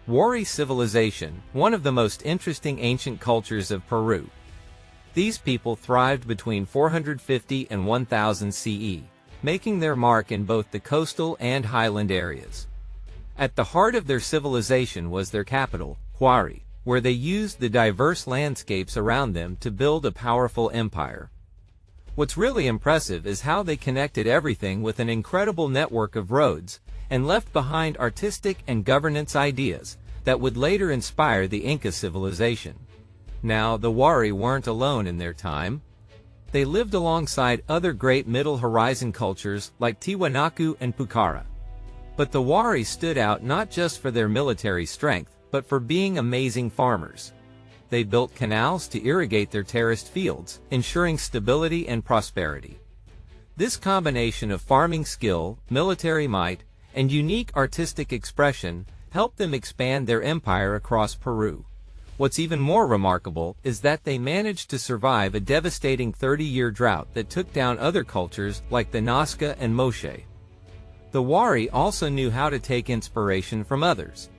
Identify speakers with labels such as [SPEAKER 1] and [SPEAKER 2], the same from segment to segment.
[SPEAKER 1] Wari Civilization, one of the most interesting ancient cultures of Peru. These people thrived between 450 and 1000 CE, making their mark in both the coastal and highland areas. At the heart of their civilization was their capital, Wari, where they used the diverse landscapes around them to build a powerful empire. What's really impressive is how they connected everything with an incredible network of roads, and left behind artistic and governance ideas that would later inspire the Inca civilization. Now, the Wari weren't alone in their time. They lived alongside other great Middle Horizon cultures like Tiwanaku and Pucara. But the Wari stood out not just for their military strength, but for being amazing farmers. They built canals to irrigate their terraced fields, ensuring stability and prosperity. This combination of farming skill, military might, and unique artistic expression helped them expand their empire across Peru. What's even more remarkable is that they managed to survive a devastating 30-year drought that took down other cultures like the Nazca and Moche. The Wari also knew how to take inspiration from others.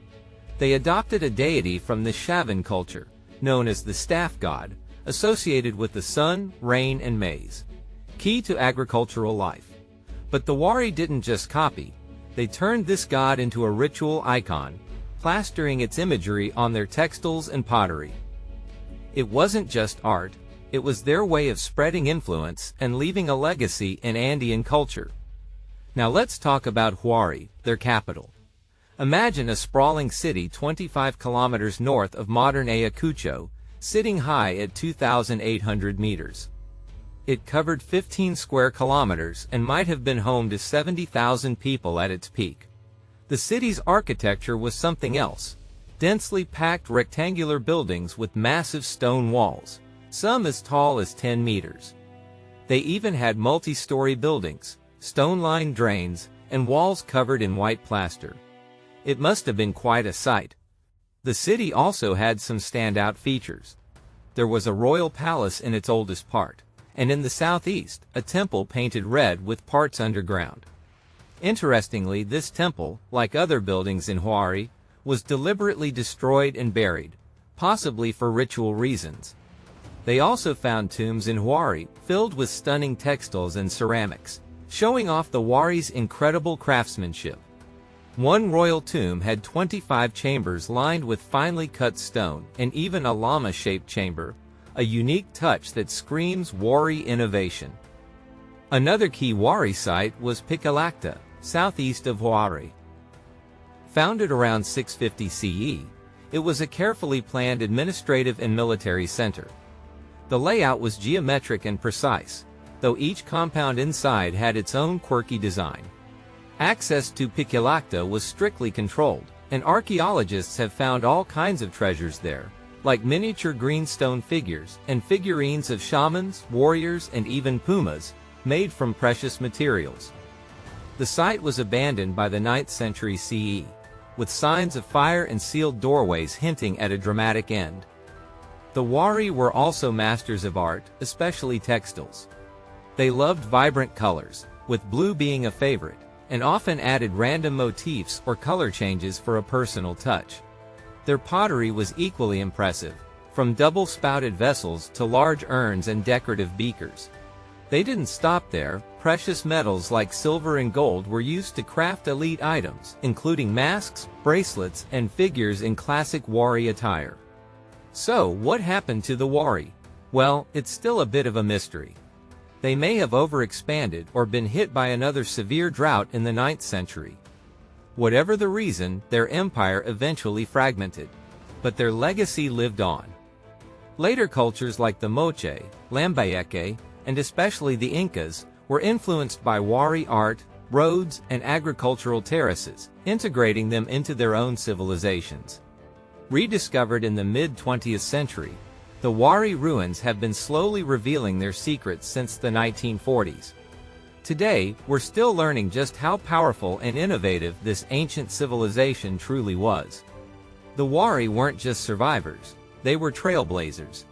[SPEAKER 1] They adopted a deity from the Shavan culture, known as the staff god, associated with the sun, rain, and maize, key to agricultural life. But the Wari didn't just copy. They turned this god into a ritual icon, plastering its imagery on their textiles and pottery. It wasn't just art, it was their way of spreading influence and leaving a legacy in Andean culture. Now let's talk about Wari, their capital. Imagine a sprawling city 25 kilometers north of modern Ayacucho, sitting high at 2,800 meters. It covered 15 square kilometers and might have been home to 70,000 people at its peak. The city's architecture was something else. Densely packed rectangular buildings with massive stone walls, some as tall as 10 meters. They even had multi-story buildings, stone-lined drains, and walls covered in white plaster. It must have been quite a sight. The city also had some standout features. There was a royal palace in its oldest part, and in the southeast, a temple painted red with parts underground. Interestingly, this temple, like other buildings in Wari, was deliberately destroyed and buried, possibly for ritual reasons. They also found tombs in Wari filled with stunning textiles and ceramics, showing off the Wari's incredible craftsmanship. One royal tomb had 25 chambers lined with finely cut stone, and even a llama-shaped chamber, a unique touch that screams Wari innovation. Another key Wari site was Picolacta, southeast of Wari. Founded around 650 CE, it was a carefully planned administrative and military center. The layout was geometric and precise, though each compound inside had its own quirky design. Access to Picolacta was strictly controlled, and archaeologists have found all kinds of treasures there, like miniature greenstone figures and figurines of shamans, warriors, and even pumas, made from precious materials. The site was abandoned by the 9th century CE, with signs of fire and sealed doorways hinting at a dramatic end. The Wari were also masters of art, especially textiles. They loved vibrant colors, with blue being a favorite, and often added random motifs or color changes for a personal touch. Their pottery was equally impressive, from double-spouted vessels to large urns and decorative beakers. They didn't stop there. Precious metals like silver and gold were used to craft elite items, including masks, bracelets, and figures in classic Wari attire. So, what happened to the Wari? Well, it's still a bit of a mystery. They may have overexpanded or been hit by another severe drought in the 9th century. Whatever the reason, their empire eventually fragmented. But their legacy lived on. Later cultures like the Moche, Lambayeque, and especially the Incas, were influenced by Wari art, roads, and agricultural terraces, integrating them into their own civilizations. Rediscovered in the mid-20th century, the Wari ruins have been slowly revealing their secrets since the 1940s. Today, we're still learning just how powerful and innovative this ancient civilization truly was. The Wari weren't just survivors, they were trailblazers,